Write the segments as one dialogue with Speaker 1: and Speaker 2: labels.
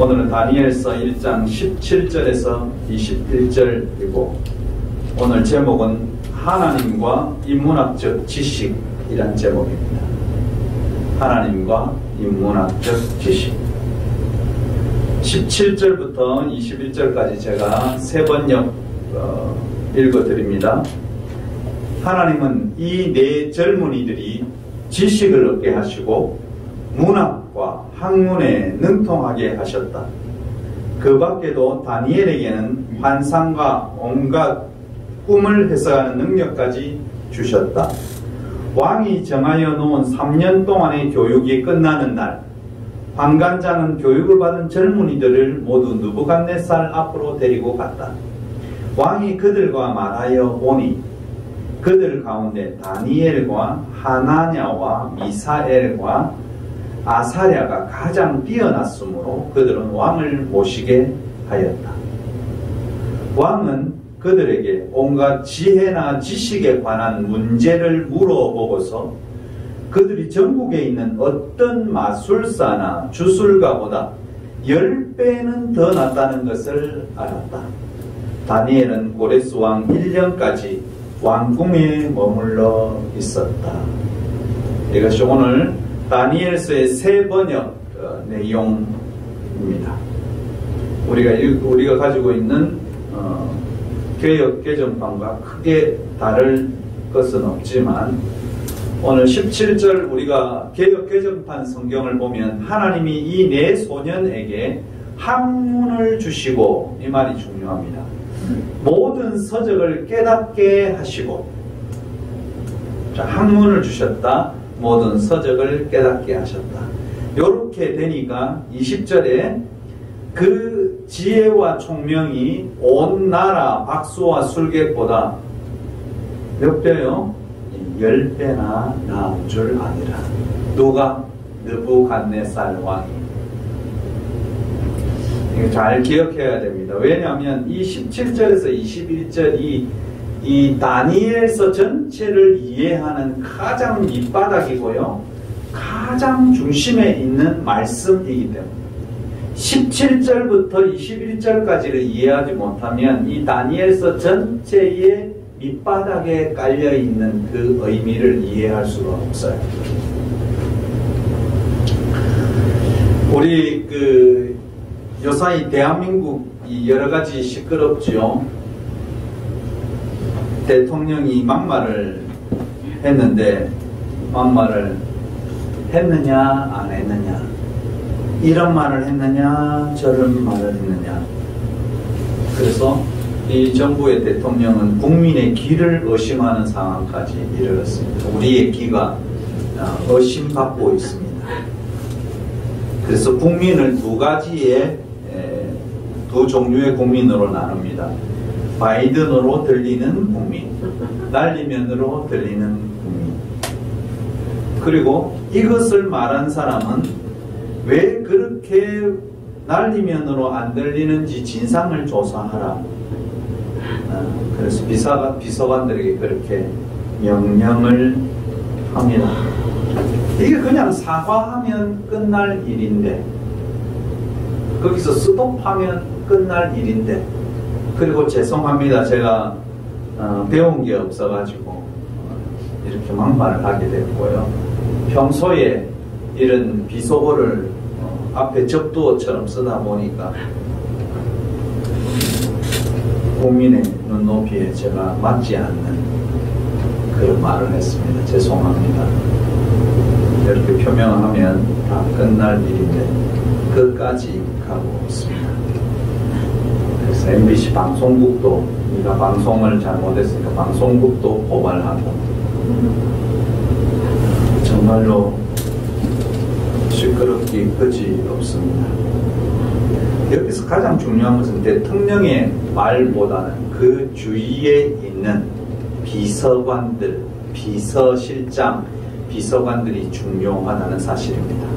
Speaker 1: 오늘은 다니엘서 1장 17절에서 21절이고 오늘 제목은 하나님과 인문학적 지식이란 제목입니다. 하나님과 인문학적 지식. 17절부터 21절까지 제가 세 번역 읽어드립니다. 하나님은 이 네 젊은이들이 지식을 얻게 하시고 문학과 학문에 능통하게 하셨다. 그 밖에도 다니엘에게는 환상과 온갖 꿈을 해석하는 능력까지 주셨다. 왕이 정하여 놓은 3년 동안의 교육이 끝나는 날, 환관장은 교육을 받은 젊은이들을 모두 느부갓네살 앞으로 데리고 갔다. 왕이 그들과 말하여 보니 그들 가운데 다니엘과 하나냐와 미사엘과 아사랴가 가장 뛰어났으므로 그들은 왕을 모시게 하였다. 왕은 그들에게 온갖 지혜나 지식에 관한 문제를 물어보고서 그들이 전국에 있는 어떤 마술사나 주술가보다 10배는 더 낫다는 것을 알았다. 다니엘은 고레스 왕 1년까지 왕궁에 머물러 있었다. 이것이 오늘 다니엘서의 세 번역 내용입니다. 우리가 가지고 있는 개역 개정판과 크게 다를 것은 없지만 오늘 17절 우리가 개역 개정판 성경을 보면 하나님이 이 네 소년에게 학문을 주시고, 이 말이 중요합니다. 모든 서적을 깨닫게 하시고, 자, 학문을 주셨다. 모든 서적을 깨닫게 하셨다. 요렇게 되니까 20절에 그 지혜와 총명이 온 나라 박수와 술객보다 몇 배요? 10배나 나은 줄 아니라. 누가? 느부갓네살 왕이. 이거 잘 기억해야 됩니다. 왜냐하면 이 17절에서 21절이 이 다니엘서 전체를 이해하는 가장 밑바닥이고요, 가장 중심에 있는 말씀이기 때문에 17절부터 21절까지를 이해하지 못하면 이 다니엘서 전체의 밑바닥에 깔려있는 그 의미를 이해할 수가 없어요. 우리 요사이 대한민국이 여러가지 시끄럽죠. 대통령이 막말을 했는데 막말을 했느냐 안 했느냐, 이런 말을 했느냐 저런 말을 했느냐. 그래서 이 정부의 대통령은 국민의 귀를 의심하는 상황까지 이르렀습니다. 우리의 귀가 의심받고 있습니다. 그래서 국민을 두 종류의 국민으로 나눕니다. 바이든으로 들리는 국민, 날리면으로 들리는 국민. 그리고 이것을 말한 사람은 왜 그렇게 날리면으로 안 들리는지 진상을 조사하라. 그래서 비서관들에게 그렇게 명령을 합니다. 이게 그냥 사과하면 끝날 일인데, 거기서 스톱하면 끝날 일인데, 그리고 죄송합니다. 제가 배운 게 없어가지고 이렇게 막말을 하게 됐고요. 평소에 이런 비속어를 앞에 접두어처럼 쓰다 보니까 국민의 눈높이에 제가 맞지 않는 그런 말을 했습니다. 죄송합니다. 이렇게 표명하면 다 끝날 일인데 끝까지 가고 있습니다. 그래서 MBC 방송국도 우리가 방송을 잘못했으니까 방송국도 고발하고, 정말로 시끄럽기 끝이 없습니다. 여기서 가장 중요한 것은 대통령의 말보다는 그 주위에 있는 비서관들, 비서실장, 비서관들이 중요하다는 사실입니다.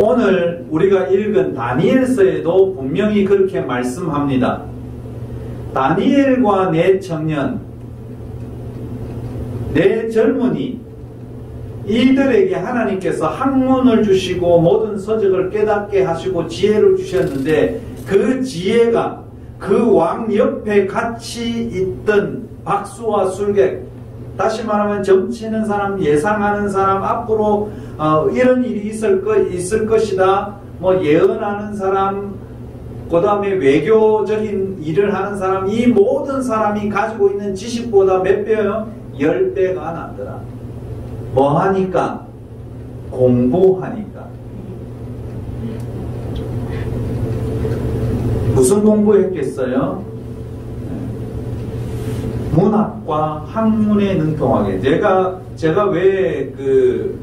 Speaker 1: 오늘 우리가 읽은 다니엘서에도 분명히 그렇게 말씀합니다. 다니엘과 네 청년, 네 젊은이, 이들에게 하나님께서 학문을 주시고 모든 서적을 깨닫게 하시고 지혜를 주셨는데 그 지혜가 그 왕 옆에 같이 있던 박수와 술객, 다시 말하면 점치는 사람, 예상하는 사람, 앞으로 이런 일이 있을 것이다, 뭐 예언하는 사람, 그 다음에 외교적인 일을 하는 사람, 이 모든 사람이 가지고 있는 지식보다 몇 배요? 10배가 낫더라. 뭐 하니까? 공부하니까. 무슨 공부했겠어요? 문학과 학문에 능통하게. 제가 왜 그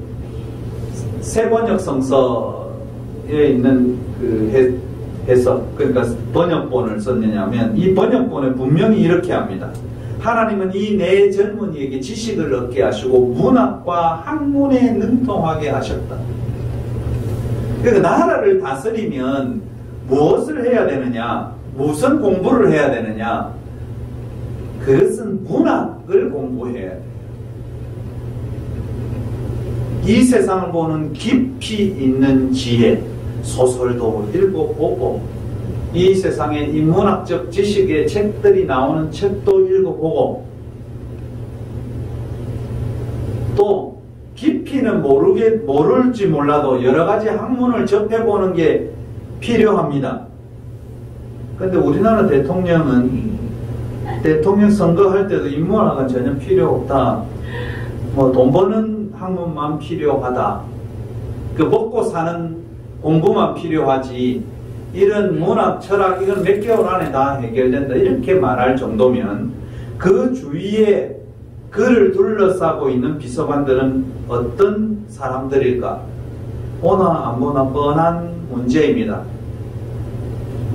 Speaker 1: 세번역 성서에 있는 그 해석, 그러니까 번역본을 썼느냐면, 이 번역본에 분명히 이렇게 합니다. 하나님은 이 내 젊은이에게 지식을 얻게 하시고 문학과 학문에 능통하게 하셨다. 그러니까 나라를 다스리면 무엇을 해야 되느냐? 무슨 공부를 해야 되느냐? 그것은 문학을 공부해야 돼요. 이 세상을 보는 깊이 있는 지혜, 소설도 읽어보고, 이 세상에 인문학적 지식의 책들이 나오는 책도 읽어보고, 또 깊이는 모를지 몰라도 여러 가지 학문을 접해보는 게 필요합니다. 근데 우리나라 대통령은 대통령 선거할 때도 인문학은 전혀 필요 없다. 뭐 돈 버는 학문만 필요하다. 그 먹고 사는 공부만 필요하지. 이런 문학, 철학 이건 몇 개월 안에 다 해결된다. 이렇게 말할 정도면 그 주위에 그를 둘러싸고 있는 비서관들은 어떤 사람들일까? 보나 안 보나 뻔한 문제입니다.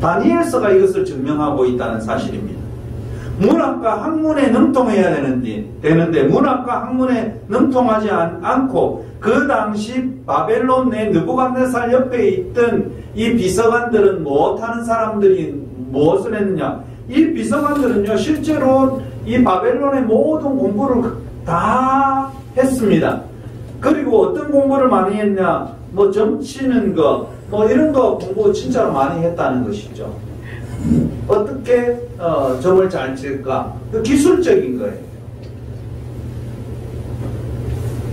Speaker 1: 다니엘서가 이것을 증명하고 있다는 사실입니다. 문학과 학문에 능통해야 되는데 문학과 학문에 능통하지 않고 그 당시 바벨론 내 느부갓네살 옆에 있던 이 비서관들은 못하는 사람들이 무엇을 했느냐? 이 비서관들은요, 실제로 이 바벨론의 모든 공부를 다 했습니다. 그리고 어떤 공부를 많이 했냐? 뭐 점치는 거, 뭐 이런 거 공부 진짜로 많이 했다는 것이죠. 어떻게 점을 잘 칠까? 그 기술적인 거예요.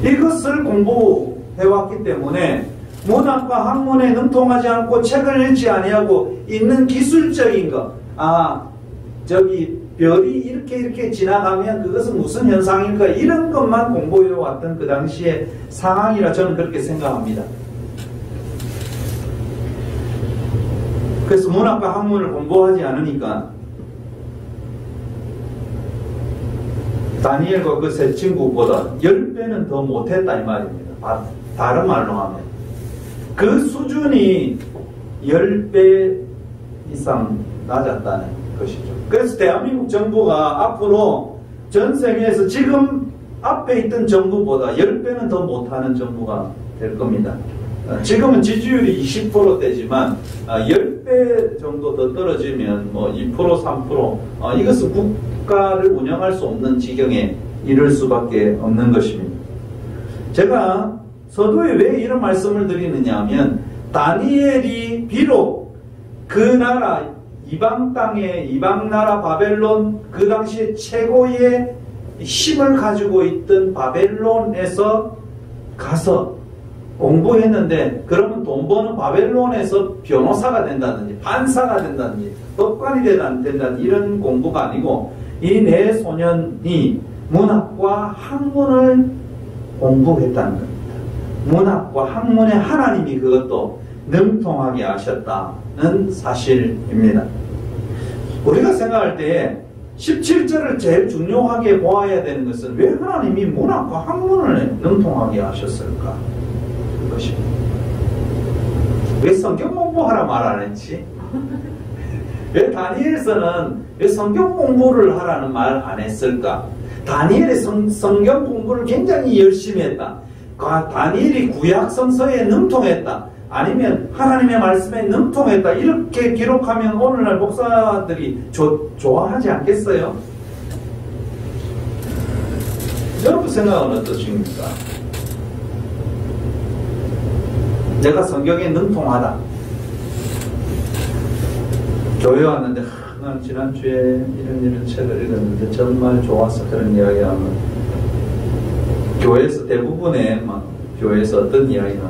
Speaker 1: 이것을 공부해왔기 때문에 문학과 학문에 능통하지 않고 책을 읽지 아니하고 있는 기술적인 것, 저기 별이 이렇게 지나가면 그것은 무슨 현상일까? 이런 것만 공부해왔던 그 당시의 상황이라 저는 그렇게 생각합니다. 그래서 문학과 학문을 공부하지 않으니까 다니엘과 그 세 친구보다 10배는 더 못했다 이 말입니다. 다른 말로 하면 그 수준이 10배 이상 낮았다는 것이죠. 그래서 대한민국 정부가 앞으로 전 세계에서 지금 앞에 있던 정부보다 10배는 더 못하는 정부가 될 겁니다. 지금은 지지율이 20%대지만 10배 정도 더 떨어지면 뭐 2%, 3% 이것은 국가를 운영할 수 없는 지경에 이를 수밖에 없는 것입니다. 제가 서두에 왜 이런 말씀을 드리느냐 하면 다니엘이 비록 그 나라 이방 땅에 이방 나라 바벨론 그 당시에 최고의 힘을 가지고 있던 바벨론에서 가서 공부했는데 그러면 돈 버는 바벨론에서 변호사가 된다든지 판사가 된다든지 법관이 된다든지 이런 공부가 아니고 이 네 소년이 문학과 학문을 공부했다는 겁니다. 문학과 학문에 하나님이 그것도 능통하게 하셨다는 사실입니다. 우리가 생각할 때 17절을 제일 중요하게 보아야 되는 것은 왜 하나님이 문학과 학문을 능통하게 하셨을까? 것입니다. 왜 성경 공부하라 말 안 했지? 왜 다니엘서는 왜 성경 공부를 하라는 말 안 했을까? 다니엘이 성경 공부를 굉장히 열심히 했다. 다니엘이 구약 성서에 능통했다. 아니면 하나님의 말씀에 능통했다. 이렇게 기록하면 오늘날 목사들이 좋아하지 않겠어요? 여러분 생각은 어떠십니까? 내가 성경에 능통하다. 교회 왔는데 난 지난주에 이런 책을 읽었는데 정말 좋았어. 그런 이야기하면 교회에서 대부분의 교회에서 어떤 이야기는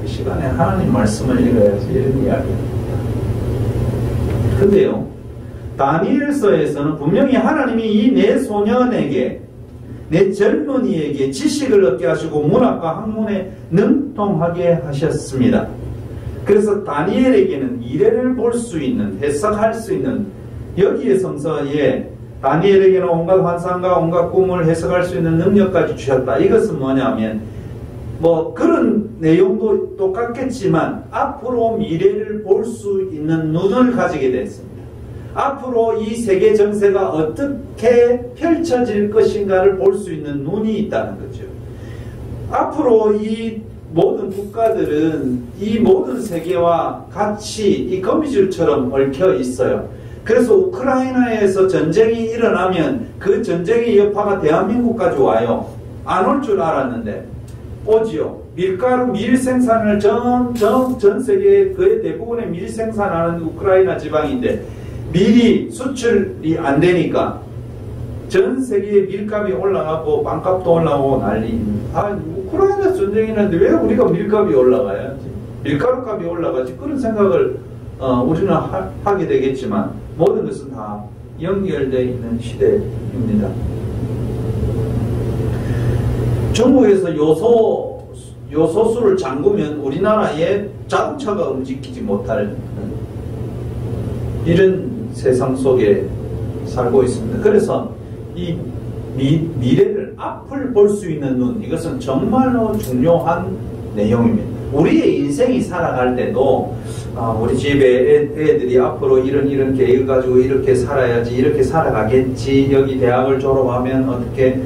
Speaker 1: 이 시간에 하나님 말씀을 읽어야지 이런 이야기입니다. 근데요, 다니엘서에서는 분명히 하나님이 이 내 소년에게, 내 젊은이에게 지식을 얻게 하시고 문학과 학문에 능통하게 하셨습니다. 그래서 다니엘에게는 미래를 볼 수 있는, 해석할 수 있는, 여기에 성서에 다니엘에게는 온갖 환상과 온갖 꿈을 해석할 수 있는 능력까지 주셨다. 이것은 뭐냐면 그런 내용도 똑같겠지만 앞으로 미래를 볼 수 있는 눈을 가지게 됐습니다. 앞으로 이 세계 정세가 어떻게 펼쳐질 것인가를 볼 수 있는 눈이 있다는 거죠. 앞으로 이 모든 국가들은 이 모든 세계와 같이 이 거미줄처럼 얽혀 있어요. 그래서 우크라이나에서 전쟁이 일어나면 그 전쟁의 여파가 대한민국까지 와요. 안 올 줄 알았는데 오지요. 밀가루, 밀 생산을 전 세계 거의 대부분의 밀 생산하는 우크라이나 지방인데 밀이 수출이 안 되니까 전 세계의 밀값이 올라가고 빵값도 올라가고 난리입니다. 우크라이나 전쟁이는데 왜 우리가 밀값이 올라가야지? 밀가루 값이 올라가지? 그런 생각을 우리는 하게 되겠지만 모든 것은 다 연결되어 있는 시대입니다. 중국에서 요소수를 잠그면 우리나라의 자동차가 움직이지 못할 이런 세상 속에 살고 있습니다. 그래서 이 미래를 앞을 볼 수 있는 눈, 이것은 정말로 중요한 내용입니다. 우리의 인생이 살아갈 때도 우리 집에 애들이 앞으로 이런 계획을 가지고 이렇게 살아야지, 이렇게 살아가겠지, 여기 대학을 졸업하면 어떻게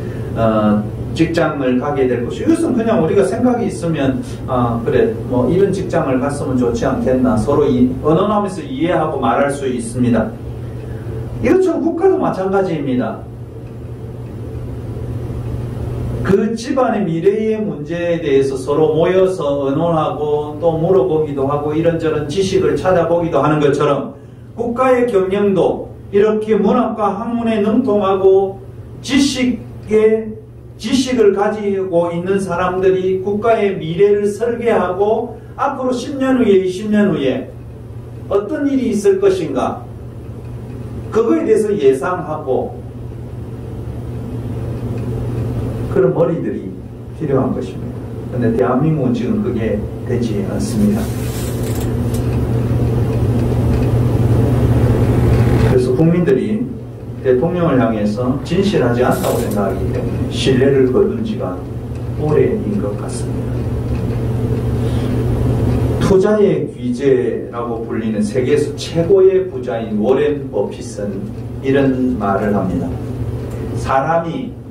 Speaker 1: 직장을 가게 될 것이, 이것은 그냥 우리가 생각이 있으면 그래 이런 직장을 갔으면 좋지 않겠나 서로 언어하면서 이해하고 말할 수 있습니다. 이것처럼 국가도 마찬가지입니다. 그 집안의 미래의 문제에 대해서 서로 모여서 의논하고 또 물어보기도 하고 이런저런 지식을 찾아보기도 하는 것처럼 국가의 경영도 이렇게 문학과 학문에 능통하고 지식을 가지고 있는 사람들이 국가의 미래를 설계하고 앞으로 10년 후에 20년 후에 어떤 일이 있을 것인가 그거에 대해서 예상하고 그런 머리들이 필요한 것입니다. 그런데 대한민국은 지금 그게 되지 않습니다. 그래서 국민들이 대통령을 향해서 진실하지 않다고 생각하기 때문에 신뢰를 거둔 지가 오래인 것 같습니다. 투자의 귀재라고 불리는 세계에서 최고의 부자인 워렌 버핏은 이런 말을 합니다. 사람이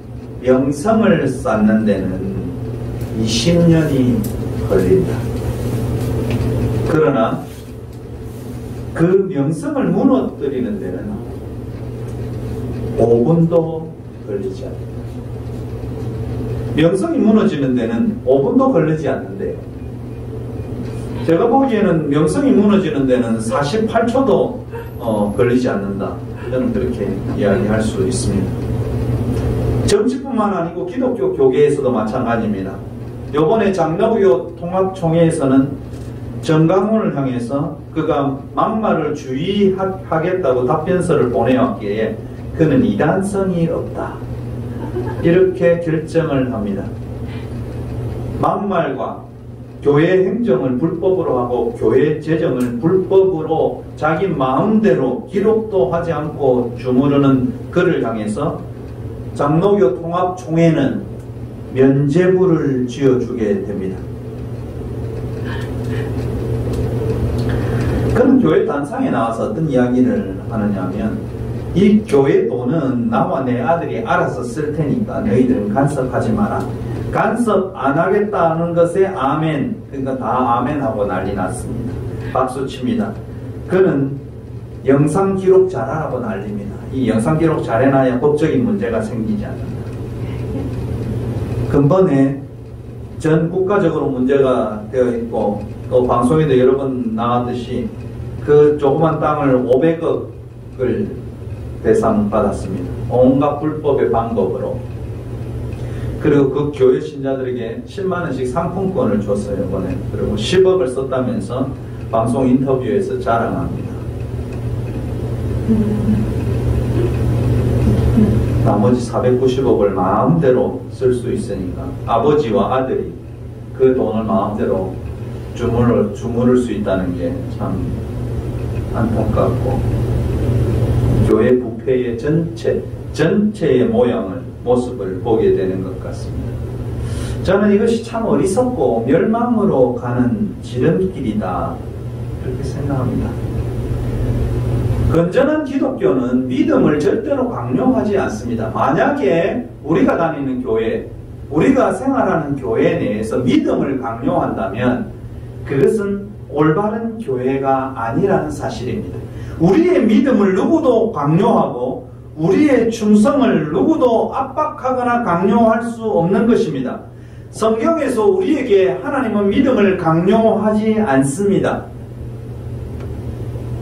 Speaker 1: 명성을 쌓는 데는 20년이 걸린다. 그러나 그 명성을 무너뜨리는 데는 5분도 걸리지 않는다. 명성이 무너지는 데는 5분도 걸리지 않는데요. 제가 보기에는 명성이 무너지는 데는 48초도 걸리지 않는다. 저는 그렇게 이야기할 수 있습니다. 정치뿐만 아니고 기독교 교계에서도 마찬가지입니다. 이번에 장로교 통합총회에서는 정강훈을 향해서 그가 막말을 주의하겠다고 답변서를 보내왔기에 그는 이단성이 없다. 이렇게 결정을 합니다. 막말과 교회 행정을 불법으로 하고 교회 재정을 불법으로 자기 마음대로 기록도 하지 않고 주무르는 그를 향해서 장로교 통합총회는 면죄부를 지어주게 됩니다. 그는 교회 단상에 나와서 어떤 이야기를 하느냐 하면 이 교회 돈은 나와 내 아들이 알아서 쓸 테니까 너희들은 간섭하지 마라. 간섭 안 하겠다는 것에 아멘. 그러니까 다 아멘하고 난리 났습니다. 박수 칩니다. 그는 영상 기록 잘하라고 난립니다. 이 영상 기록 잘해놔야 법적인 문제가 생기지 않는다. 근본에 전 국가적으로 문제가 되어 있고, 또 방송에도 여러 번 나왔듯이 그 조그만 땅을 500억을 배상받았습니다. 온갖 불법의 방법으로. 그리고 그 교회 신자들에게 10만 원씩 상품권을 줬어요, 이번에. 그리고 10억을 썼다면서 방송 인터뷰에서 자랑합니다. 나머지 490억을 마음대로 쓸 수 있으니까 아버지와 아들이 그 돈을 마음대로 주무를 수 있다는 게 참 안타깝고, 교회 부패의 전체의 모습을 보게 되는 것 같습니다. 저는 이것이 참 어리석고 멸망으로 가는 지름길이다, 그렇게 생각합니다. 건전한 기독교는 믿음을 절대로 강요하지 않습니다. 만약에 우리가 다니는 교회, 우리가 생활하는 교회 내에서 믿음을 강요한다면 그것은 올바른 교회가 아니라는 사실입니다. 우리의 믿음을 누구도 강요하고 우리의 충성을 누구도 압박하거나 강요할 수 없는 것입니다. 성경에서 우리에게 하나님은 믿음을 강요하지 않습니다.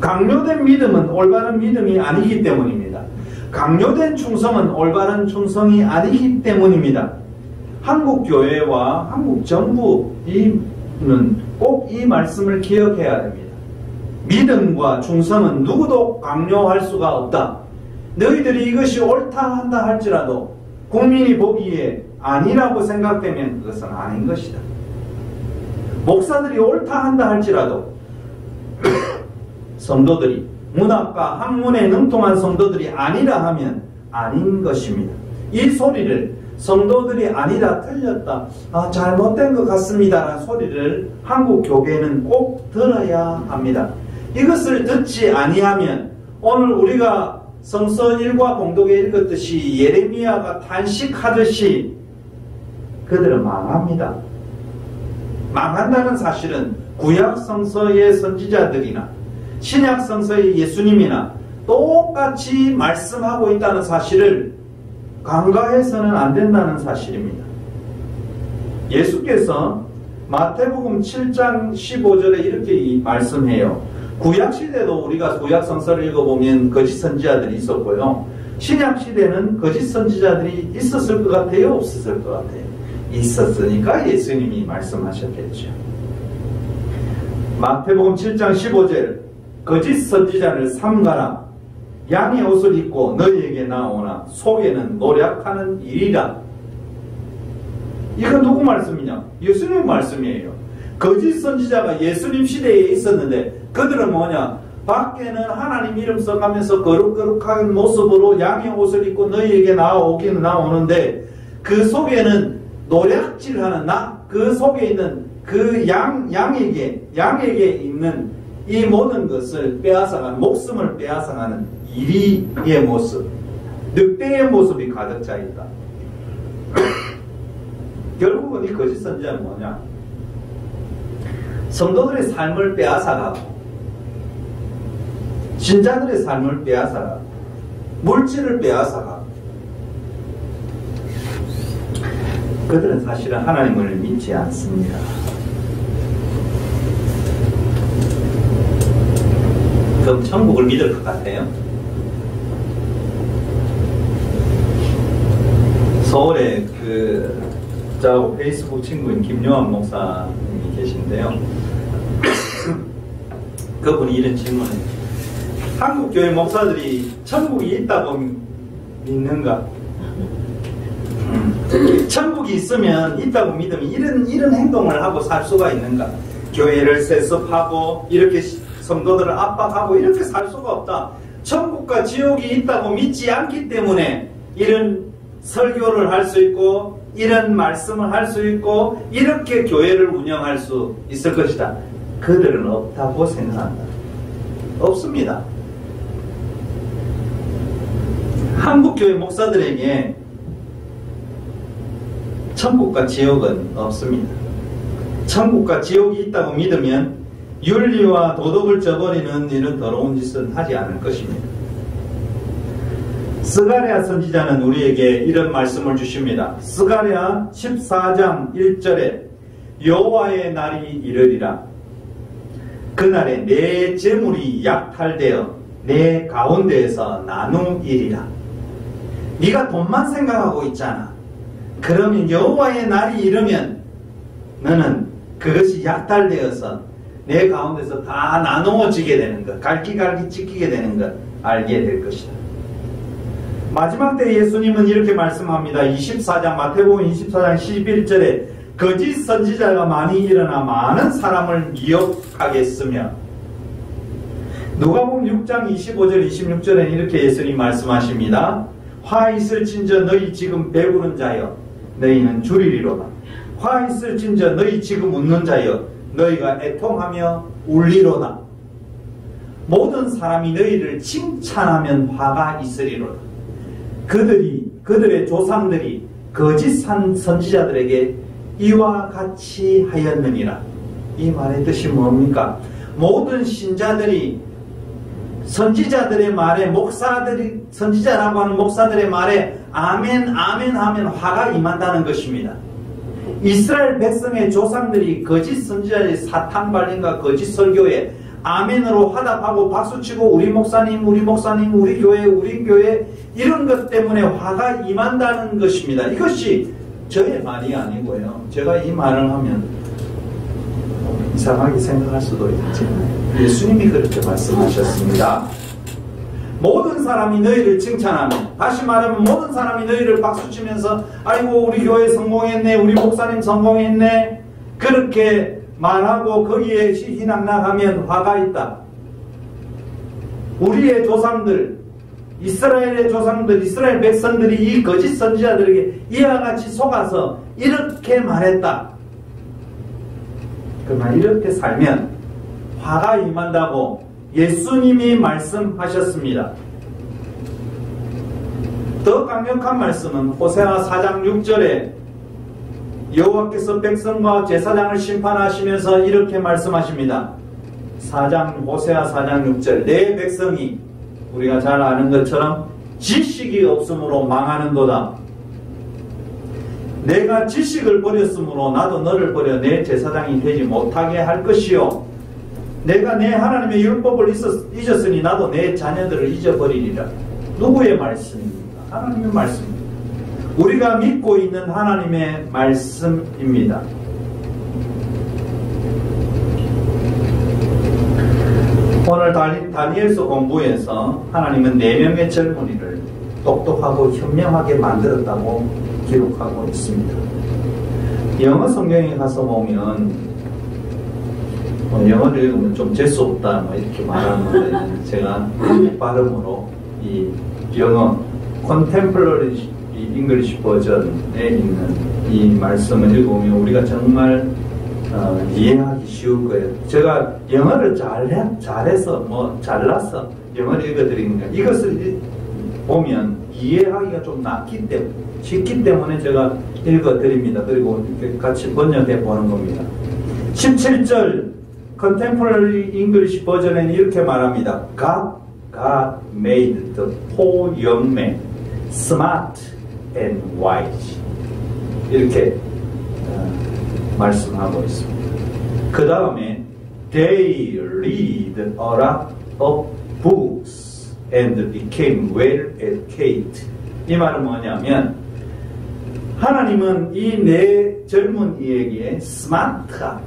Speaker 1: 강요된 믿음은 올바른 믿음이 아니기 때문입니다. 강요된 충성은 올바른 충성이 아니기 때문입니다. 한국 교회와 한국 정부는 꼭 이 말씀을 기억해야 됩니다. 믿음과 충성은 누구도 강요할 수가 없다. 너희들이 이것이 옳다 한다 할지라도 국민이 보기에 아니라고 생각되면 그것은 아닌 것이다. 목사들이 옳다 한다 할지라도 성도들이, 문학과 학문에 능통한 성도들이 아니라 하면 아닌 것입니다. 이 소리를 성도들이 아니다, 틀렸다, 잘못된 것 같습니다 라는 소리를 한국 교계는 꼭 들어야 합니다. 이것을 듣지 아니하면 오늘 우리가 성서 1과 공독에 읽었듯이 예레미야가 탄식하듯이 그들은 망합니다. 망한다는 사실은 구약 성서의 선지자들이나 신약 성서의 예수님이나 똑같이 말씀하고 있다는 사실을 간과해서는 안 된다는 사실입니다. 예수께서 마태복음 7장 15절에 이렇게 말씀해요. 구약시대도 우리가 구약 성서를 읽어보면 거짓 선지자들이 있었고요. 신약시대는 거짓 선지자들이 있었을 것 같아요? 없었을 것 같아요? 있었으니까 예수님이 말씀하셨겠죠. 마태복음 7장 15절, 거짓 선지자를 삼가라. 양의 옷을 입고 너희에게 나오나 속에는 노력하는 일이라. 이거 누구 말씀이냐? 예수님 말씀이에요. 거짓 선지자가 예수님 시대에 있었는데 그들은 뭐냐? 밖에는 하나님 이름 써가면서 거룩거룩한 모습으로 양의 옷을 입고 너희에게 나오기는 나오는데 그 속에는 노략질하는 그 속에 있는 그 양에게 있는 이 모든 것을 빼앗아가는, 목숨을 빼앗아가는 이리의 모습, 늑대의 모습이 가득 차 있다. 결국은 이 거짓 선지자는 뭐냐? 성도들의 삶을 빼앗아가고 신자들의 삶을 빼앗아가고 물질을 빼앗아가고, 그들은 사실은 하나님을 믿지 않습니다. 그럼 천국을 믿을 것 같아요? 서울에 저하고 페이스북 친구인 김요한 목사님이 계신데요. 그분이 이런 질문을 해요. 한국 교회 목사들이 천국이 있다고 믿는가? 천국이 있으면 있다고 믿으면 이런 행동을 하고 살 수가 있는가? 교회를 세습하고 이렇게 성도들을 압박하고 이렇게 살 수가 없다. 천국과 지옥이 있다고 믿지 않기 때문에 이런 설교를 할 수 있고 이런 말씀을 할 수 있고 이렇게 교회를 운영할 수 있을 것이다. 그들은 없다고 생각한다. 없습니다. 한국교회 목사들에게 천국과 지옥은 없습니다. 천국과 지옥이 있다고 믿으면 윤리와 도덕을 저버리는 이런 더러운 짓은 하지 않을 것입니다. 스가랴 선지자는 우리에게 이런 말씀을 주십니다. 스가랴 14장 1절에 여호와의 날이 이르리라. 그날에 내 재물이 약탈되어 내 가운데에서 나누이리라. 네가 돈만 생각하고 있잖아. 그러면 여호와의 날이 이르면 너는 그것이 약탈되어서 내 가운데서 다 나누어지게 되는 것, 갈기갈기 찢기게 되는 것 알게 될 것이다. 마지막 때 예수님은 이렇게 말씀합니다. 24장 마태복음 24장 11절에 거짓 선지자가 많이 일어나 많은 사람을 미혹하겠으며, 누가복음 6장 25절 26절에 이렇게 예수님 말씀하십니다. 화 있을진저 너희 지금 배부른 자여 너희는 줄이리로다. 화 있을진저 너희 지금 웃는 자여 너희가 애통하며 울리로다. 모든 사람이 너희를 칭찬하면 화가 있으리로다. 그들의 조상들이 거짓 선지자들에게 이와 같이 하였느니라. 이 말의 뜻이 뭡니까? 모든 신자들이 선지자들의 말에, 선지자라고 하는 목사들의 말에 아멘 아멘 하면 화가 임한다는 것입니다. 이스라엘 백성의 조상들이 거짓 선지자의 사탄 발림과 거짓 설교에 아멘으로 화답하고 박수치고 우리 목사님 우리 교회 이런 것 때문에 화가 임한다는 것입니다. 이것이 저의 말이 아니고요. 제가 이 말을 하면 이상하게 생각할 수도 있지만 예수님이 그렇게 말씀하셨습니다. 모든 사람이 너희를 칭찬하면, 다시 말하면 모든 사람이 너희를 박수치면서 아이고 우리 교회 성공했네, 우리 목사님 성공했네, 그렇게 말하고 거기에 희낙낙하면 화가 있다. 우리의 조상들, 이스라엘의 조상들, 이스라엘 백성들이 이 거짓 선지자들에게 이와 같이 속아서 이렇게 말했다. 그러나 이렇게 살면 화가 임한다고 예수님이 말씀하셨습니다. 더 강력한 말씀은 호세아 4장 6절에 여호와께서 백성과 제사장을 심판하시면서 이렇게 말씀하십니다. 호세아 4장 6절 내 백성이 우리가 잘 아는 것처럼 지식이 없으므로 망하는도다. 내가 지식을 버렸으므로 나도 너를 버려 내 제사장이 되지 못하게 할 것이요, 내가 내 하나님의 율법을 잊었으니 나도 내 자녀들을 잊어버리리라. 누구의 말씀입니까? 하나님의 말씀입니다. 우리가 믿고 있는 하나님의 말씀입니다. 오늘 다니엘서 공부에서 하나님은 4명의 젊은이를 똑똑하고 현명하게 만들었다고 기록하고 있습니다. 영어 성경에 가서 보면 영어를 읽으면 좀 재수없다 이렇게 말하는데 제가 한국 발음으로 이 영어 Contemporary English 버전에 있는 이 말씀을 읽으면 우리가 정말 이해하기 쉬울 거예요. 제가 영어를 잘해서 잘라서 영어를 읽어드리는 거예요. 이것을 보면 이해하기가 좀 쉽기 때문에 제가 읽어드립니다. 그리고 이렇게 같이 번역해 보는 겁니다. 17절 Contemporary English 버전에는 이렇게 말합니다. God made the poor young man smart and wise. 이렇게 말씀하고 있습니다. 그 다음에 They read a lot of books and became well educated. 이 말은 뭐냐면 하나님은 이 네 젊은이에게 스마트한,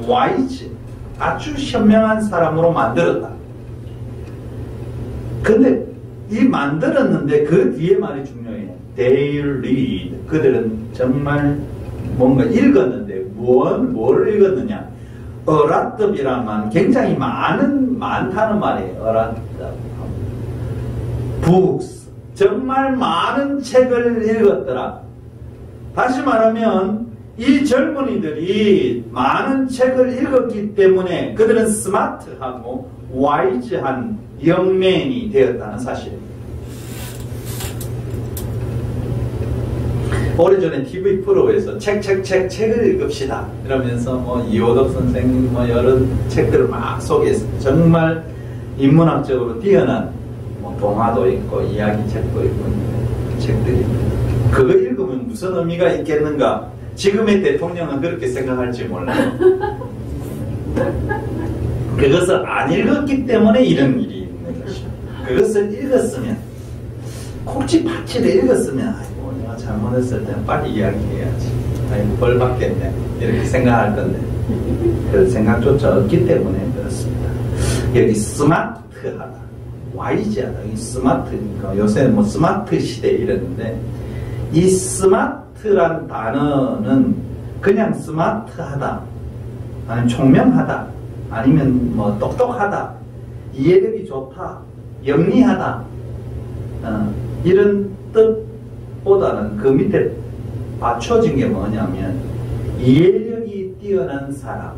Speaker 1: wise, 아주 현명한 사람으로 만들었다. 근데 이 만들었는데 그 뒤에 말이 중요해요. They read. 그들은 정말 뭔가 읽었는데 뭘 읽었느냐? 어라떡이란 말, 굉장히 많다는 말이에요. 어라떡. books. 정말 많은 책을 읽었더라. 다시 말하면 이 젊은이들이 많은 책을 읽었기 때문에 그들은 스마트하고 와이즈한 영맨이 되었다는 사실입니다. 오래전에 TV 프로에서 책을 읽읍시다 이러면서 이호덕 선생님 여러 책들을 막 소개했어요. 정말 인문학적으로 뛰어난 동화도 있고 이야기책도 있고 책들이, 그거 읽으면 무슨 의미가 있겠는가? 지금의 대통령은 그렇게 생각할지 몰라요. 그것을 안 읽었기 때문에 이런 일이 있는 것이죠. 그것을 읽었으면, 콕지파치를 읽었으면, 아이고, 내가 잘못했을 때는 빨리 이야기해야지. 아이고, 벌 받겠네. 이렇게 생각할 건데, 그 생각조차 없기 때문에 그렇습니다. 여기 스마트하다, 와이즈하다, 이 스마트니까 요새는 뭐 스마트 시대 이랬는데, 이 스마트란 단어는 그냥 스마트하다, 아니면 총명하다, 아니면 뭐 똑똑하다, 이해력이 좋다, 영리하다, 이런 뜻보다는 그 밑에 받쳐진 게 뭐냐면 이해력이 뛰어난 사람,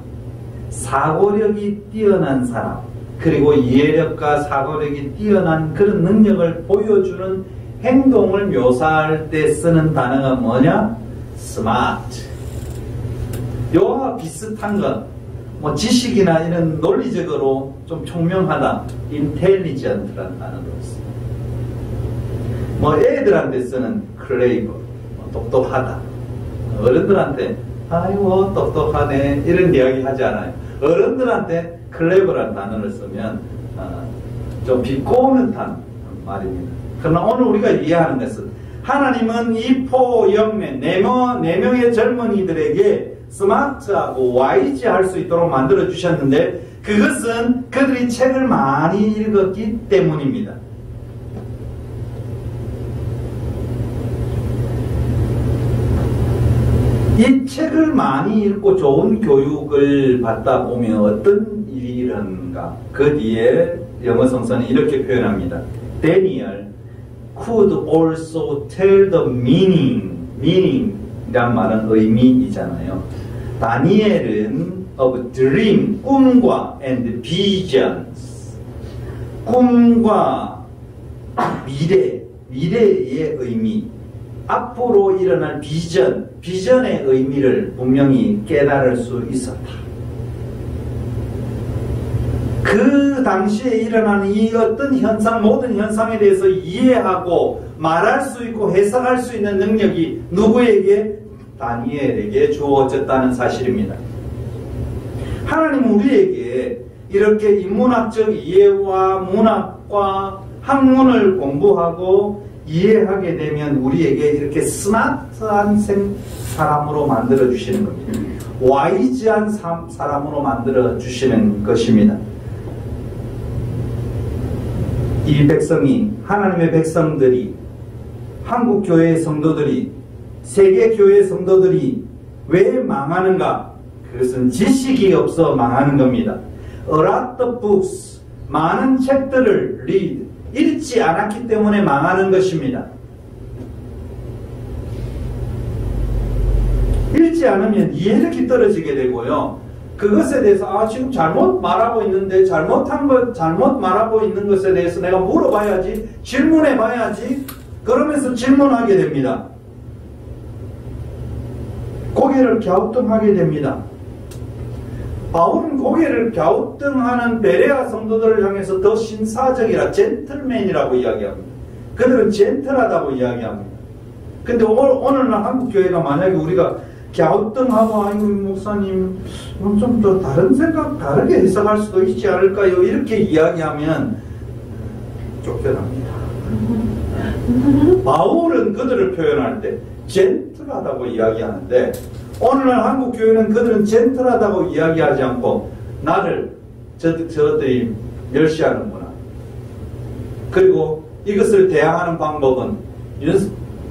Speaker 1: 사고력이 뛰어난 사람, 그리고 이해력과 사고력이 뛰어난 그런 능력을 보여주는 행동을 묘사할 때 쓰는 단어가 뭐냐? 스마트. 요와 비슷한 것, 뭐 지식이나 이런 논리적으로 좀 총명하다, intelligent라는 단어도 있습니다. 뭐 애들한테 쓰는 clever, 뭐 똑똑하다. 어른들한테 아이고 똑똑하네 이런 이야기 하지 않아요. 어른들한테 clever라는 단어를 쓰면 좀 비꼬는 듯한 말입니다. 그러나 오늘 우리가 이해하는 것은 하나님은 이 포영매 네 명의 젊은이들에게 스마트하고 와이즈 할 수 있도록 만들어 주셨는데 그것은 그들이 책을 많이 읽었기 때문입니다. 이 책을 많이 읽고 좋은 교육을 받다 보면 어떤 일이 일어나는가? 그 뒤에 영어 성서는 이렇게 표현합니다. Daniel could also tell the meaning이란 말은 의미이잖아요. 다니엘은 of dream, 꿈과 and visions, 꿈과 미래의 의미, 앞으로 일어날 비전의 의미를 분명히 깨달을 수 있었다. 그 당시에 일어나는 이 어떤 현상, 모든 현상에 대해서 이해하고 말할 수 있고 해석할 수 있는 능력이 누구에게? 다니엘에게 주어졌다는 사실입니다. 하나님은 우리에게 이렇게 인문학적 이해와 문학과 학문을 공부하고 이해하게 되면 우리에게 이렇게 스마트한 사람으로 만들어 주시는 겁니다. 와이즈한 사람으로 만들어 주시는 것입니다. 이 백성이, 하나님의 백성들이, 한국교회의 성도들이, 세계교회의 성도들이 왜 망하는가? 그것은 지식이 없어 망하는 겁니다. A lot of books, 많은 책들을 읽지 않았기 때문에 망하는 것입니다. 읽지 않으면 이해력이 떨어지게 되고요. 그것에 대해서 지금 잘못 말하고 있는데 잘못 말하고 있는 것에 대해서 내가 물어봐야지, 질문해 봐야지, 그러면서 질문하게 됩니다. 고개를 갸우뚱하게 됩니다. 바울은 고개를 갸우뚱하는 베레아 성도들을 향해서 더 신사적이라 젠틀맨이라고 이야기합니다. 그들은 젠틀하다고 이야기합니다. 근데 오늘날 한국교회가 만약에 우리가 갸우뚱하고 아이고 목사님 좀 더 다른 생각 다르게 해석할 수도 있지 않을까요? 이렇게 이야기하면 쫓겨납니다. 바울은 그들을 표현할 때 젠틀하다고 이야기하는데 오늘날 한국교회는 그들은 젠틀하다고 이야기하지 않고 나를 저들이 멸시하는구나. 그리고 이것을 대항하는 방법은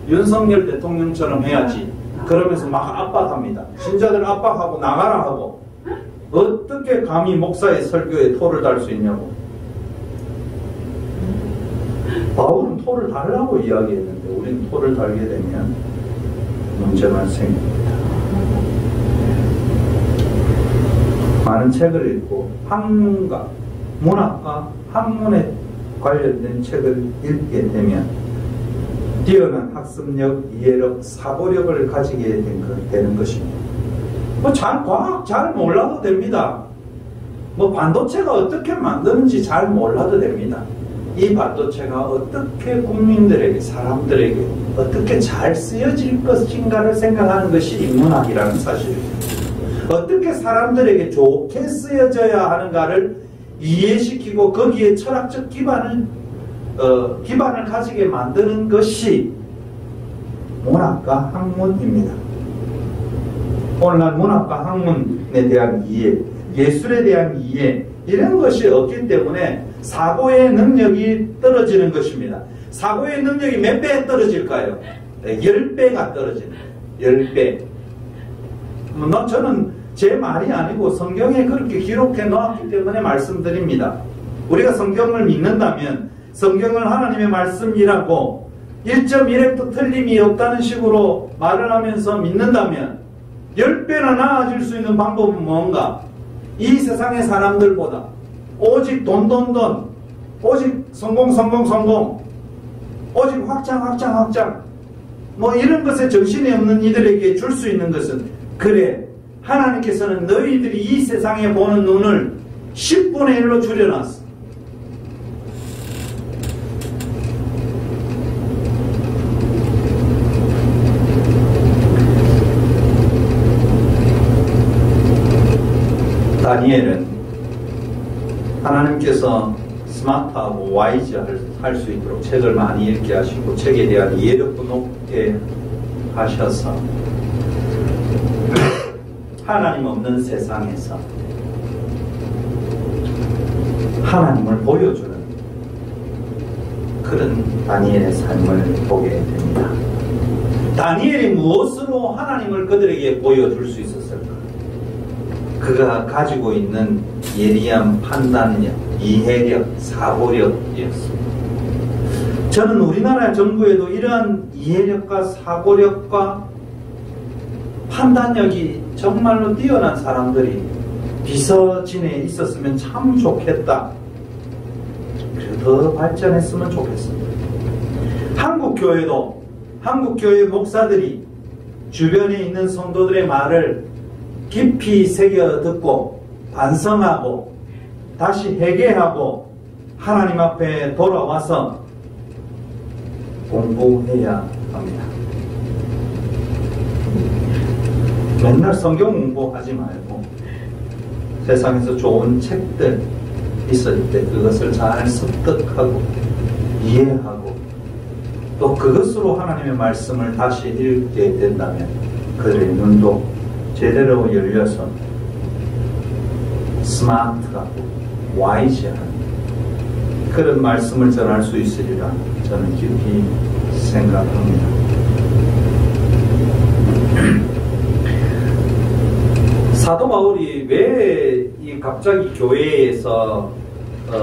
Speaker 1: 윤석열 대통령처럼 해야지. 그러면서 막 압박합니다. 신자들 압박하고 나가라 하고 어떻게 감히 목사의 설교에 토를 달 수 있냐고. 바울은 토를 달라고 이야기했는데 우리는 토를 달게 되면 문제만 생깁니다. 많은 책을 읽고 학문과 문학과 학문에 관련된 책을 읽게 되면 뛰어난 학습력, 이해력, 사고력을 가지게 되는 것입니다. 과학 잘 몰라도 됩니다. 반도체가 어떻게 만드는지 잘 몰라도 됩니다. 이 반도체가 어떻게 국민들에게, 사람들에게 어떻게 잘 쓰여질 것인가를 생각하는 것이 인문학이라는 사실입니다. 어떻게 사람들에게 좋게 쓰여져야 하는가를 이해시키고 거기에 철학적 기반을 가지게 만드는 것이 문학과 학문입니다. 오늘날 문학과 학문에 대한 이해, 예술에 대한 이해, 이런 것이 없기 때문에 사고의 능력이 떨어지는 것입니다. 사고의 능력이 몇 배 떨어질까요? 10배가 떨어집니다. 10배. 저는 제 말이 아니고 성경에 그렇게 기록해 놓았기 때문에 말씀드립니다. 우리가 성경을 믿는다면 성경을 하나님의 말씀이라고 1.1획도 틀림이 없다는 식으로 말을 하면서 믿는다면 10배나 나아질 수 있는 방법은 뭔가? 이 세상의 사람들보다 오직 돈, 오직 성공, 오직 확장, 뭐 이런 것에 정신이 없는 이들에게 줄 수 있는 것은, 그래, 하나님께서는 너희들이 이 세상에 보는 눈을 10분의 1로 줄여놨어. 다니엘은 하나님께서 스마트하고 와이즈할 수 있도록 책을 많이 읽게 하시고 책에 대한 이해력도 높게 하셔서 하나님 없는 세상에서 하나님을 보여주는 그런 다니엘의 삶을 보게 됩니다. 다니엘이 무엇으로 하나님을 그들에게 보여줄 수 있었을까? 그가 가지고 있는 예리한 판단력, 이해력, 사고력이었습니다. 저는 우리나라 정부에도 이러한 이해력과 사고력과 판단력이 정말로 뛰어난 사람들이 비서진에 있었으면 참 좋겠다. 더 발전했으면 좋겠습니다. 한국교회 목사들이 주변에 있는 성도들의 말을 깊이 새겨 듣고 반성하고 다시 회개하고 하나님 앞에 돌아와서 공부해야 합니다. 맨날 성경 공부하지 말고 세상에서 좋은 책들 있을 때 그것을 잘 습득하고 이해하고 또 그것으로 하나님의 말씀을 다시 읽게 된다면 그들의 눈도 제대로 열려서 스마트하고 와이즈한 그런 말씀을 전할 수 있으리라 저는 깊이 생각합니다. 사도 바울이 왜 갑자기 교회에서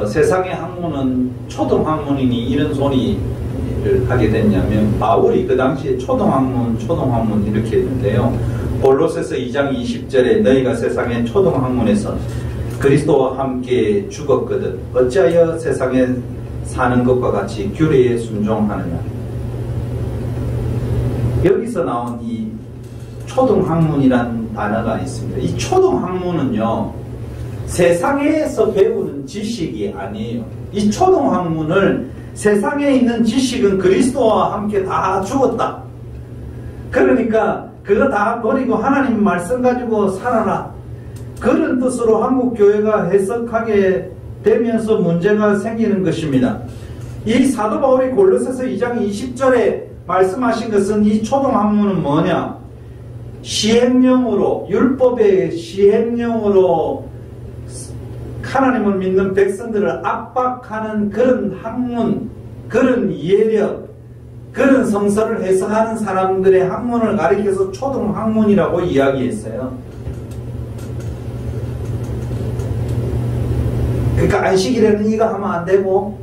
Speaker 1: 세상의 학문은 초등학문이니 이런 소리를 하게 됐냐면, 바울이 그 당시에 초등학문 이렇게 했는데요. 골로새서 2장 20절에 너희가 세상의 초등학문에서 그리스도와 함께 죽었거든 어찌하여 세상에 사는 것과 같이 규례에 순종하느냐. 여기서 나온 이 초등학문이란 단어가 있습니다. 이 초등학문은요, 세상에서 배우는 지식이 아니에요. 이 초등학문을 세상에 있는 지식은 그리스도와 함께 다 죽었다. 그러니까 그거 다 버리고 하나님 말씀 가지고 살아라. 그런 뜻으로 한국교회가 해석하게 되면서 문제가 생기는 것입니다. 이 사도 바울이 골로새서 2장 20절에 말씀하신 것은 이 초등학문은 뭐냐? 시행령으로, 율법의 시행령으로 하나님을 믿는 백성들을 압박하는 그런 학문, 그런 이해력, 그런 성서를 해석하는 사람들의 학문을 가리켜서 초등학문이라고 이야기했어요. 그러니까 안식일에는 이거 하면 안 되고,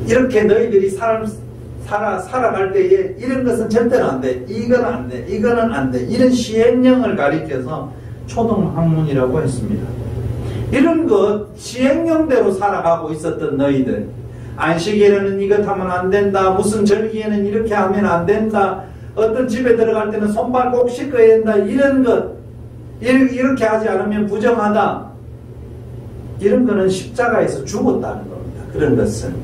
Speaker 1: 이렇게 너희들이 살아갈 때에 이런 것은 절대로 안 돼. 이건 안 돼. 이거는 안 돼. 이런 시행령을 가리켜서 초등학문이라고 했습니다. 이런 것 시행령대로 살아가고 있었던 너희들, 안식일에는 이것 하면 안 된다, 무슨 절기에는 이렇게 하면 안 된다, 어떤 집에 들어갈 때는 손발 꼭 씻어야 된다, 이런 것 이렇게 하지 않으면 부정하다, 이런 거는 십자가에서 죽었다는 겁니다. 그런 것은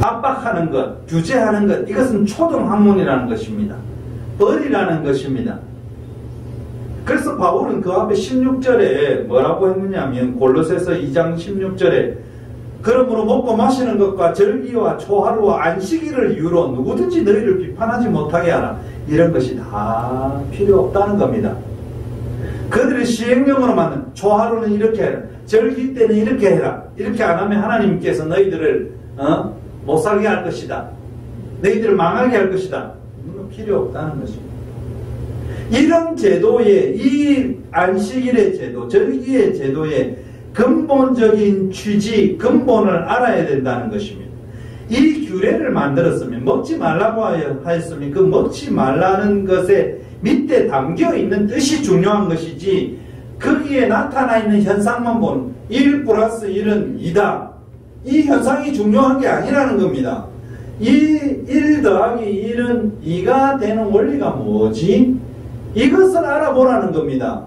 Speaker 1: 압박하는 것, 규제하는 것, 이것은 초등학문이라는 것입니다. 벌이라는 것입니다. 그래서 바울은 그 앞에 16절에 뭐라고 했느냐면 골로새서 2장 16절에 그러므로 먹고 마시는 것과 절기와 초하루와 안식일을 이유로 누구든지 너희를 비판하지 못하게 하라. 이런 것이 다 필요 없다는 겁니다. 그들의 시행령으로 만든 초하루는 이렇게 해라. 절기 때는 이렇게 해라. 이렇게 안 하면 하나님께서 너희들을 못 살게 할 것이다. 너희들을 망하게 할 것이다. 이건 필요 없다는 것입니다. 이런 제도의, 이 안식일의 제도, 절기의 제도의 근본적인 취지, 근본을 알아야 된다는 것입니다. 이 규례를 만들었으면 먹지 말라고 하였으면 그 먹지 말라는 것에 밑에 담겨 있는 뜻이 중요한 것이지 거기에 나타나 있는 현상만 보는 1 플러스 1은 2다. 이 현상이 중요한 게 아니라는 겁니다. 이 1 더하기 1은 2가 되는 원리가 뭐지? 이것을 알아보라는 겁니다.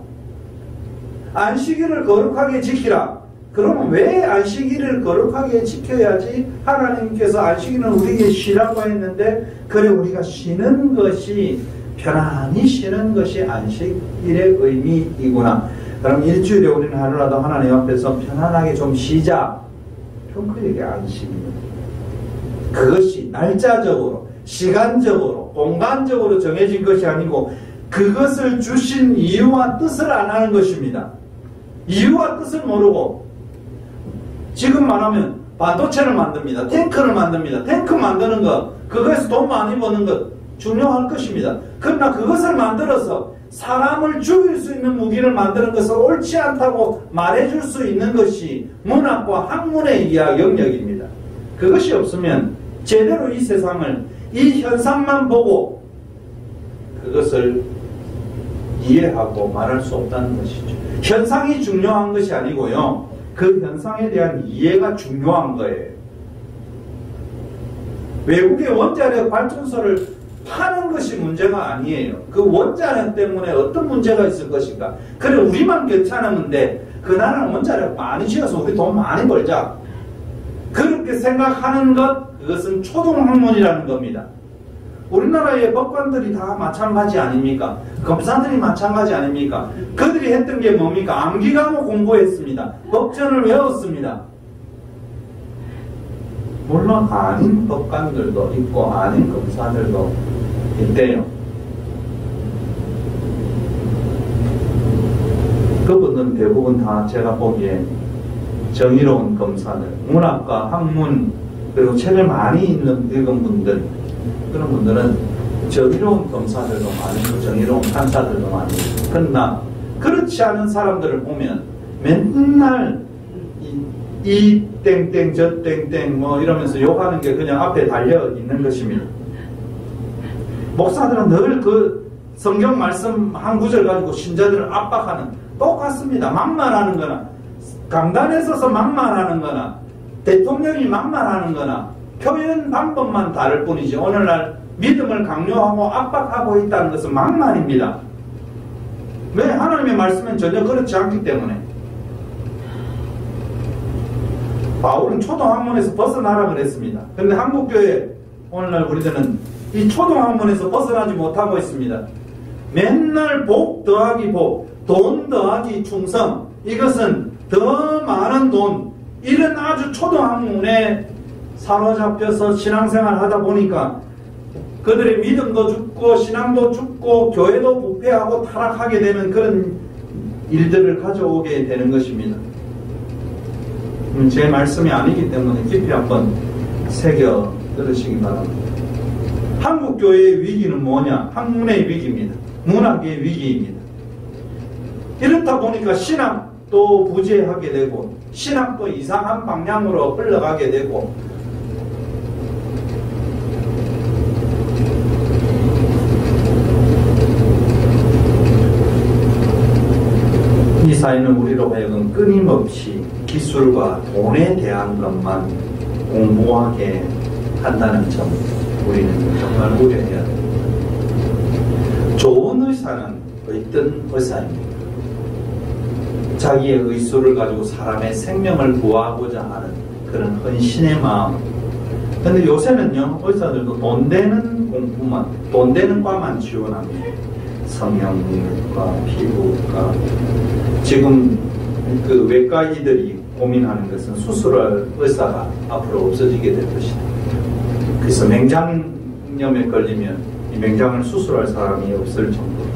Speaker 1: 안식일을 거룩하게 지키라. 그러면 왜 안식일을 거룩하게 지켜야지? 하나님께서 안식일은 우리에게 쉬라고 했는데 그래 우리가 쉬는 것이 편안히 쉬는 것이 안식일의 의미이구나. 그럼 일주일에 우리는 하루라도 하나님 앞에서 편안하게 좀 쉬자. 그럼 그게 안식입니다. 그것이 날짜적으로, 시간적으로, 공간적으로 정해진 것이 아니고 그것을 주신 이유와 뜻을 안 하는 것입니다. 이유와 뜻을 모르고 지금 말하면 반도체를 만듭니다. 탱크를 만듭니다. 탱크 만드는 것, 그것에서 돈 많이 버는 것 중요할 것입니다. 그러나 그것을 만들어서 사람을 죽일 수 있는 무기를 만드는 것은 옳지 않다고 말해줄 수 있는 것이 문학과 학문의 영역입니다. 그것이 없으면 제대로 이 세상을, 이 현상만 보고 그것을 이해하고 말할 수 없다는 것이죠. 현상이 중요한 것이 아니고요. 그 현상에 대한 이해가 중요한 거예요. 외국의 원자력 발전소를 파는 것이 문제가 아니에요. 그 원자력 때문에 어떤 문제가 있을 것인가. 그래 우리만 괜찮으면 돼. 그 나라는 원자력 많이 지어서 우리 돈 많이 벌자. 그렇게 생각하는 것, 그것은 초등학문이라는 겁니다. 우리나라의 법관들이 다 마찬가지 아닙니까? 검사들이 마찬가지 아닙니까? 그들이 했던 게 뭡니까? 암기 과목 공부했습니다. 법전을 외웠습니다. 물론 아닌 법관들도 있고 아닌 검사들도 있대요. 그분들은 대부분 다 제가 보기에 정의로운 검사들, 문학과 학문 그리고 책을 많이 읽은 분들, 그런 분들은 정의로운 검사들도 많고 정의로운 판사들도 많고. 그러나 그렇지 않은 사람들을 보면 맨날 이 땡땡 저 땡땡 뭐 이러면서 욕하는 게 그냥 앞에 달려 있는 것입니다. 목사들은 늘 그 성경 말씀 한 구절 가지고 신자들을 압박하는, 똑같습니다. 막말하는 거나 강단에 서서 막말하는 거나 대통령이 막말하는 거나 표현 방법만 다를 뿐이지 오늘날 믿음을 강요하고 압박하고 있다는 것은 막말입니다. 왜? 하나님의 말씀은 전혀 그렇지 않기 때문에. 바울은 초등학문에서 벗어나라 그랬습니다. 그런데 한국교회 오늘날 우리들은 이 초등학문에서 벗어나지 못하고 있습니다. 맨날 복 더하기 복, 돈 더하기 충성, 이것은 더 많은 돈, 이런 아주 초등학문에 사로잡혀서 신앙생활 하다 보니까 그들의 믿음도 죽고 신앙도 죽고 교회도 부패하고 타락하게 되는 그런 일들을 가져오게 되는 것입니다. 제 말씀이 아니기 때문에 깊이 한번 새겨 들으시기 바랍니다. 한국교회의 위기는 뭐냐? 학문의 위기입니다. 문학의 위기입니다. 이렇다 보니까 신학도 부재하게 되고 신학도 이상한 방향으로 흘러가게 되고 이 사회는 우리로 하여금 끊임없이 기술과 돈에 대한 것만 공부하게 한다는 점 우리는 정말 우려해야 됩니다. 좋은 의사는 어떤 의사입니까? 자기의 의술을 가지고 사람의 생명을 구하고자 하는 그런 헌신의 마음. 근데 요새는요, 의사들도 돈 되는 공부만, 돈 되는 과만 지원합니다. 성형외과, 피부과. 지금 그 외과의들이 고민하는 것은 수술할 의사가 앞으로 없어지게 될 것이다. 그래서 맹장염에 걸리면 이 맹장을 수술할 사람이 없을 정도로.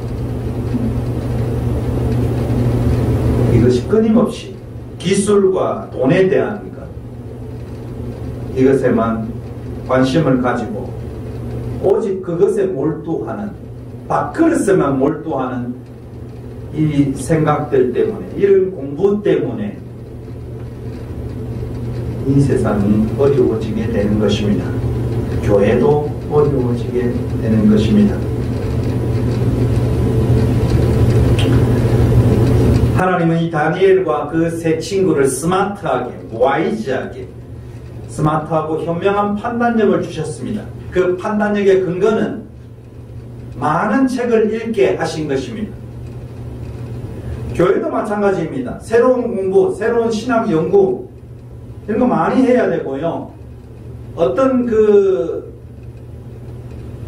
Speaker 1: 이것이 끊임없이 기술과 돈에 대한 것, 이것에만 관심을 가지고 오직 그것에 몰두하는, 밥그릇에만 몰두하는 이 생각들 때문에, 이런 공부 때문에 이 세상이 어려워지게 되는 것입니다. 교회도 어려워지게 되는 것입니다. 하나님은 이 다니엘과 그 세 친구를 스마트하게, 와이즈하게, 스마트하고 현명한 판단력을 주셨습니다. 그 판단력의 근거는 많은 책을 읽게 하신 것입니다. 교회도 마찬가지입니다. 새로운 공부, 새로운 신학 연구, 이런 거 많이 해야 되고요. 어떤 그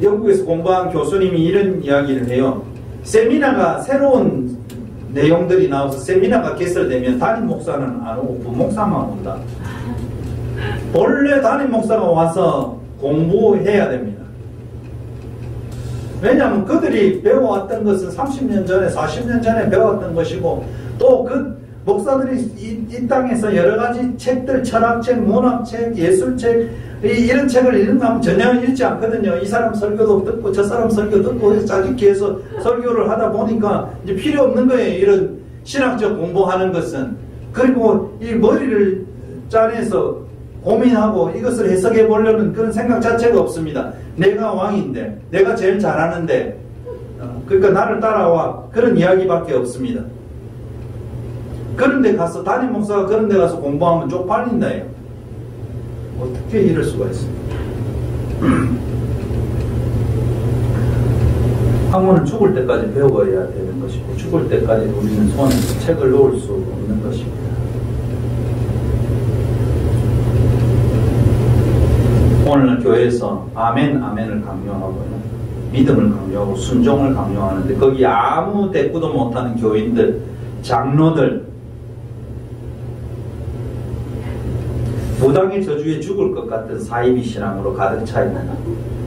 Speaker 1: 영국에서 공부한 교수님이 이런 이야기를 해요. 세미나가 새로운 내용들이 나와서 세미나가 개설되면 담임 목사는 안 오고 부목사만 온다. 본래 담임 목사가 와서 공부해야 됩니다. 왜냐하면 그들이 배워왔던 것은 30년 전에 40년 전에 배웠던 것이고, 또 그 목사들이 이 땅에서 여러 가지 책들, 철학책, 문학책, 예술책, 이런 책을 읽으면 전혀 읽지 않거든요. 이 사람 설교도 듣고 저 사람 설교 듣고 해서 짜집기해서 설교를 하다 보니까 이제 필요 없는 거예요. 이런 신학적 공부하는 것은. 그리고 이 머리를 짜내서 고민하고 이것을 해석해 보려는 그런 생각 자체가 없습니다. 내가 왕인데, 내가 제일 잘하는데, 그러니까 나를 따라와, 그런 이야기밖에 없습니다. 그런데 가서, 담임 목사가 그런 데 가서 공부하면 쪽팔린다요. 어떻게 이럴 수가 있습니까? 학문을 죽을 때까지 배워야 되는 것이고, 죽을 때까지 우리는 손에 책을 놓을 수 없는 것입니다. 오늘은 교회에서 아멘, 아멘을 강요하고요, 믿음을 강요하고 순종을 강요하는데, 거기 아무 대꾸도 못하는 교인들, 장로들, 무당의 저주에 죽을 것 같은 사이비 신앙으로 가득 차 있는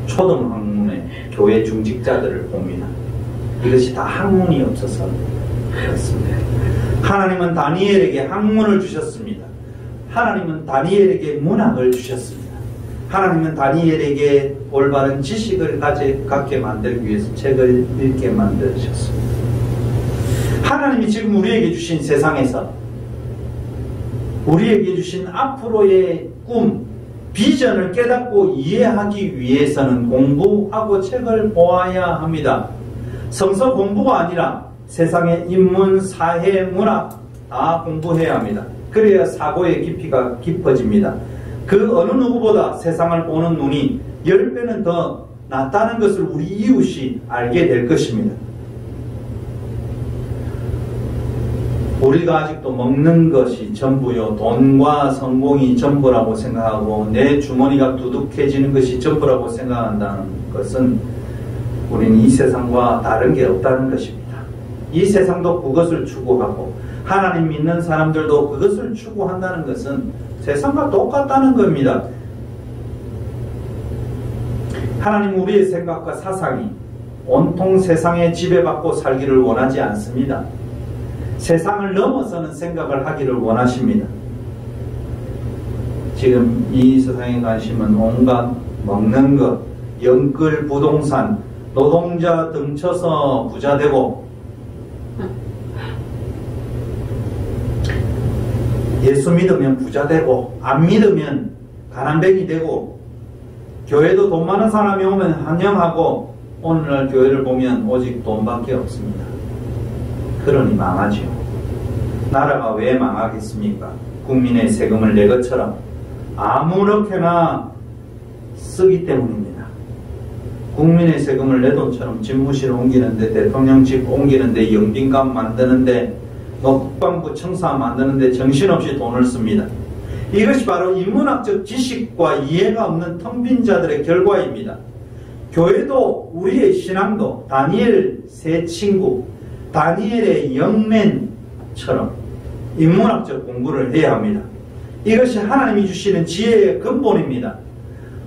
Speaker 1: 초등 학문의 교회 중직자들을 봅니다. 이것이 다 학문이 없어서 그렇습니다. 하나님은 다니엘에게 학문을 주셨습니다. 하나님은 다니엘에게 문학을 주셨습니다. 하나님은 다니엘에게 올바른 지식을 갖게 만들기 위해서 책을 읽게 만드셨습니다. 하나님이 지금 우리에게 주신 세상에서 우리에게 주신 앞으로의 꿈, 비전을 깨닫고 이해하기 위해서는 공부하고 책을 보아야 합니다. 성서 공부가 아니라 세상의 인문, 사회, 문학 다 공부해야 합니다. 그래야 사고의 깊이가 깊어집니다. 그 어느 누구보다 세상을 보는 눈이 10배는 더 낫다는 것을 우리 이웃이 알게 될 것입니다. 우리가 아직도 먹는 것이 전부요, 돈과 성공이 전부라고 생각하고 내 주머니가 두둑해지는 것이 전부라고 생각한다는 것은 우리는 이 세상과 다른 게 없다는 것입니다. 이 세상도 그것을 추구하고 하나님 믿는 사람들도 그것을 추구한다는 것은 세상과 똑같다는 겁니다. 하나님 우리의 생각과 사상이 온통 세상에 지배받고 살기를 원하지 않습니다. 세상을 넘어서는 생각을 하기를 원하십니다. 지금 이 세상에 관심은 온갖 먹는 것, 영끌 부동산, 노동자 등쳐서 부자 되고, 예수 믿으면 부자 되고, 안 믿으면 가난뱅이 되고, 교회도 돈 많은 사람이 오면 환영하고, 오늘날 교회를 보면 오직 돈밖에 없습니다. 그러니 망하지요. 나라가 왜 망하겠습니까? 국민의 세금을 내 것처럼 아무렇게나 쓰기 때문입니다. 국민의 세금을 내 돈처럼 집무실 옮기는데, 대통령 집 옮기는데, 영빈관 만드는데, 국방부 청사 만드는데 정신없이 돈을 씁니다. 이것이 바로 인문학적 지식과 이해가 없는 텅 빈 자들의 결과입니다. 교회도 우리의 신앙도 다니엘 세 친구, 다니엘의 영맨처럼 인문학적 공부를 해야 합니다. 이것이 하나님이 주시는 지혜의 근본입니다.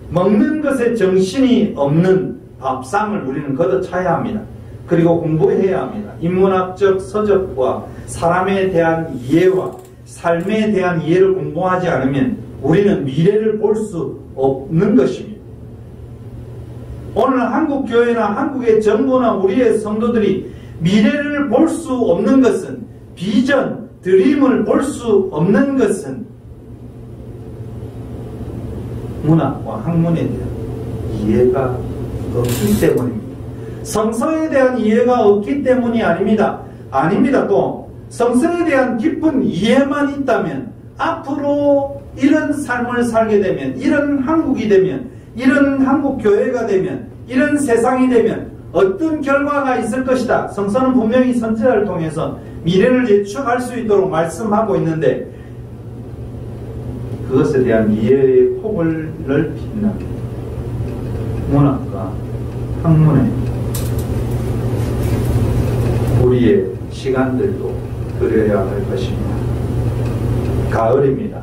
Speaker 1: 먹는 것에 정신이 없는 밥상을 우리는 걷어차야 합니다. 그리고 공부해야 합니다. 인문학적 서적과 사람에 대한 이해와 삶에 대한 이해를 공부하지 않으면 우리는 미래를 볼 수 없는 것입니다. 오늘 한국 교회나 한국의 정부나 우리의 성도들이 미래를 볼 수 없는 것은, 비전, 드림을 볼 수 없는 것은 문학과 학문에 대한 이해가 없기 때문입니다. 성서에 대한 이해가 없기 때문이 아닙니다. 또 성서에 대한 깊은 이해만 있다면 앞으로 이런 삶을 살게 되면, 이런 한국이 되면, 이런 한국 교회가 되면, 이런 세상이 되면 어떤 결과가 있을 것이다. 성서는 분명히 선지자를 통해서 미래를 예측할 수 있도록 말씀하고 있는데 그것에 대한 이해의 폭을 넓힌다. 문학과 학문에 우리의 시간들도 들여야 할 것입니다. 가을입니다.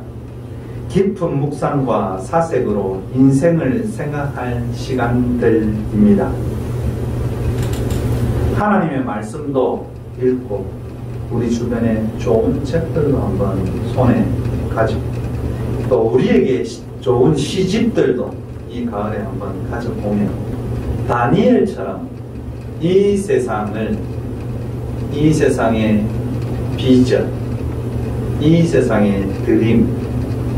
Speaker 1: 깊은 묵상과 사색으로 인생을 생각할 시간들입니다. 하나님의 말씀도 읽고 우리 주변에 좋은 책들도 한번 손에 가지고 또 우리에게 좋은 시집들도 이 가을에 한번 가져보면 다니엘처럼 이 세상을, 이 세상의 비전, 이 세상의 드림,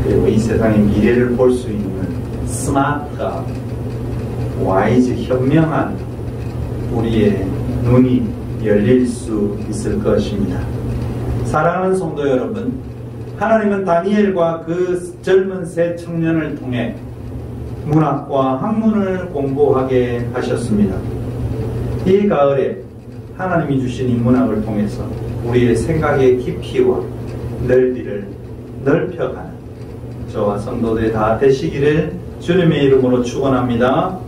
Speaker 1: 그리고 이 세상의 미래를 볼 수 있는 스마트한, 와이즈, 현명한 우리의 눈이 열릴 수 있을 것입니다. 사랑하는 성도 여러분, 하나님은 다니엘과 그 젊은 세 청년을 통해 문학과 학문을 공부하게 하셨습니다. 이 가을에 하나님이 주신 인문학을 통해서 우리의 생각의 깊이와 넓이를 넓혀가는 저와 성도들이 다 되시기를 주님의 이름으로 축원합니다.